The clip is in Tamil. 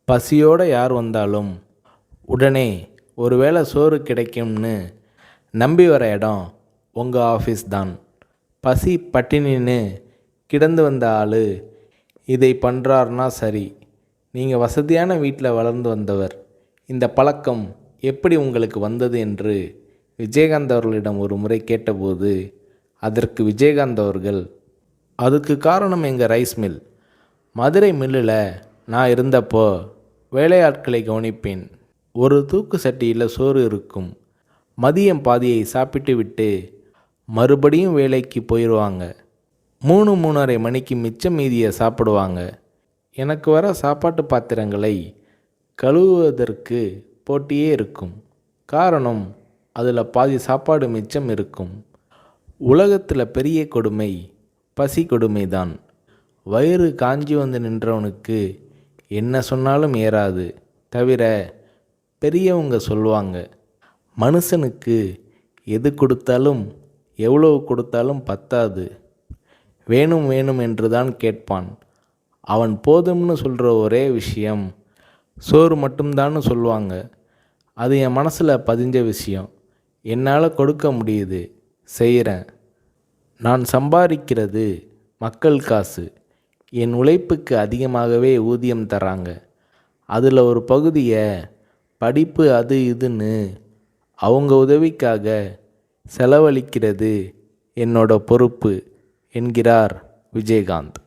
பசியோடு யார் வந்தாலும் உடனே ஒருவேளை சோறு கிடைக்கும்னு நம்பி வர இடம் உங்கள் ஆஃபீஸ் தான். பசி பட்டினின்னு கிடந்து வந்த ஆள் இதை பண்ணுறாருனா சரி. நீங்கள் வசதியான வீட்டில் வளர்ந்து வந்தவர். இந்த பழக்கம் எப்படி உங்களுக்கு வந்தது என்று விஜயகாந்த் அவர்களிடம் ஒரு முறை கேட்டபோது அதற்கு விஜயகாந்த் அவர்கள், அதுக்கு காரணம் எங்கள் ரைஸ் மில். மதுரை மில்லில் நான் இருந்தப்போ வேலையாட்களை கவனிப்பேன். ஒரு தூக்கு சட்டியில் சோறு இருக்கும். மதியம் பாதியை சாப்பிட்டு விட்டு மறுபடியும் வேலைக்கு போயிடுவாங்க. 3-3:30 மணிக்கு மிச்சம் மீதியை சாப்பிடுவாங்க. எனக்கு வர சாப்பாட்டு பாத்திரங்களை கழுவுவதற்கு போட்டியே இருக்கும். காரணம், அதில் பாதி சாப்பாடு மிச்சம் இருக்கும். உலகத்தில் பெரிய கொடுமை பசி கொடுமை தான். வயிறு காஞ்சி வந்து நின்றவனுக்கு என்ன சொன்னாலும் ஏறாது. தவிர பெரியவங்க சொல்லுவாங்க, மனுஷனுக்கு எது கொடுத்தாலும் எவ்வளவு கொடுத்தாலும் பத்தாது, வேணும் வேணும் என்று தான் கேட்பான். அவன் போதும்னு சொல்கிற ஒரே விஷயம் சோறு மட்டும்தான்னு சொல்லுவாங்க. அது என் மனசில் பதிஞ்ச விஷயம். என்னால் கொடுக்க முடியுது, செய்கிறேன். நான் சம்பாதிக்கிறது மக்கள் காசு. என் உழைப்புக்கு அதிகமாகவே ஊதியம் தராங்க. அதில் ஒரு பகுதியை படிப்பு அது இதுன்னு அவங்க உதவிக்காக செலவழிக்கிறது என்னோட பொறுப்பு என்கிறார் விஜயகாந்த்.